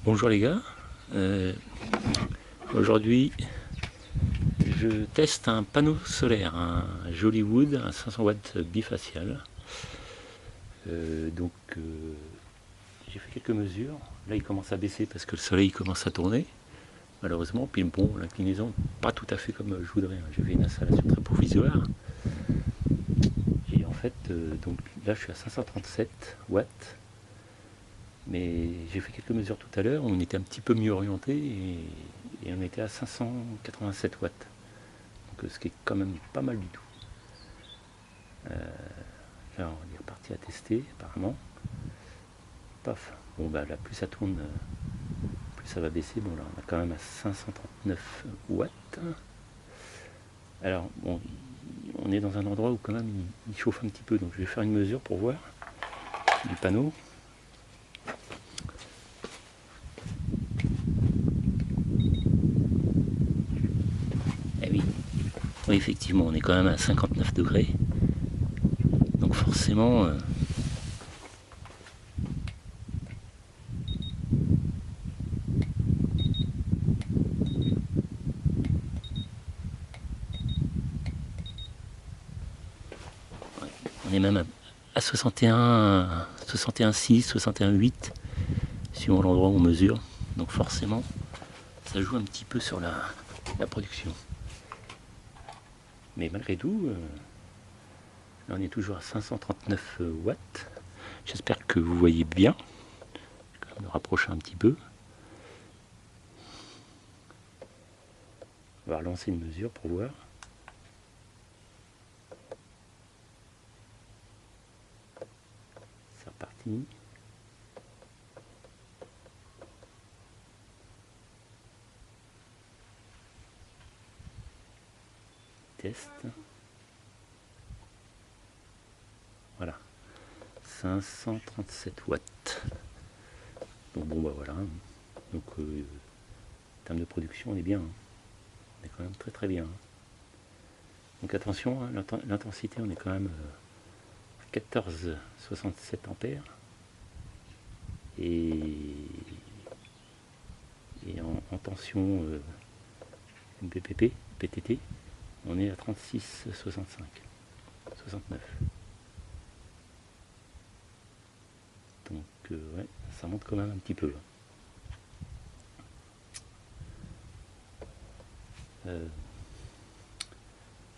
Bonjour les gars, aujourd'hui je teste un panneau solaire, un Jolywood, un 500 watts bifacial. J'ai fait quelques mesures, là il commence à baisser parce que le soleil commence à tourner malheureusement, puis bon, l'inclinaison pas tout à fait comme je voudrais, j'ai fait une installation très provisoire et en fait donc là je suis à 537 watts. Mais j'ai fait quelques mesures tout à l'heure, on était un petit peu mieux orienté et on était à 587 watts. Donc ce qui est quand même pas mal du tout. Là on est reparti à tester apparemment. Paf. Bon bah là plus ça tourne, plus ça va baisser. Bon là on est quand même à 539 watts. Alors bon, on est dans un endroit où quand même il chauffe un petit peu, donc je vais faire une mesure pour voir du panneau. Eh oui, oui, effectivement, on est quand même à 59 degrés. Donc forcément, on est même à 61, 61,6, 61,8 suivant l'endroit où on mesure. Donc forcément, ça joue un petit peu sur la production. Mais malgré tout, là on est toujours à 539 watts. J'espère que vous voyez bien. Je vais me rapprocher un petit peu. On va relancer une mesure pour voir. C'est reparti. Test. Voilà. 537 watts. Donc bon bah voilà. Donc en termes de production on est bien. On est quand même très très bien. Donc attention, hein, l'intensité on est quand même 14,67 ampères. Et en tension MPPP, PTT, on est à 36,65, 69. Donc ouais, ça monte quand même un petit peu.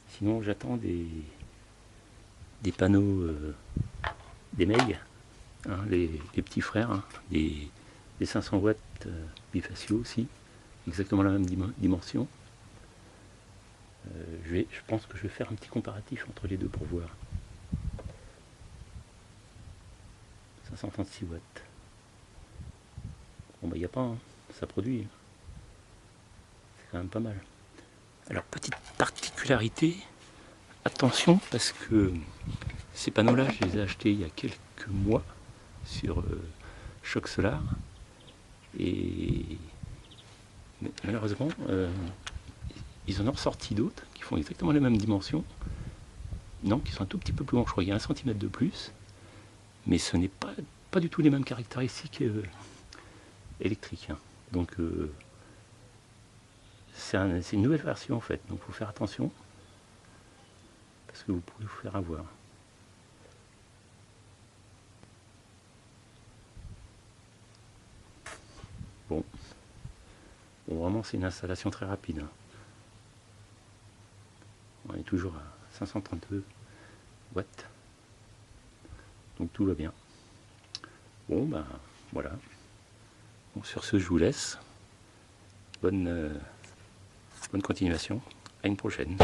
Sinon j'attends des panneaux des MEG, hein, les petits frères, hein, des 500 watts bifaciaux aussi, exactement la même dimension. Je pense que je vais faire un petit comparatif entre les deux pour voir. 536 watts. Bon bah il n'y a pas, hein, ça produit. C'est quand même pas mal. Alors petite particularité, attention parce que ces panneaux-là, je les ai achetés il y a quelques mois sur Choc Solar et malheureusement ils en ont ressorti d'autres qui font exactement les mêmes dimensions, non, qui sont un tout petit peu plus longs, je crois qu'il y a 1 cm de plus, mais ce n'est pas du tout les mêmes caractéristiques électriques, hein. Donc c'est une nouvelle version en fait, donc il faut faire attention parce que vous pouvez vous faire avoir. Bon, vraiment c'est une installation très rapide, hein. On est toujours à 532 watts, donc tout va bien. Bon ben voilà, bon, sur ce je vous laisse, bonne continuation, à une prochaine.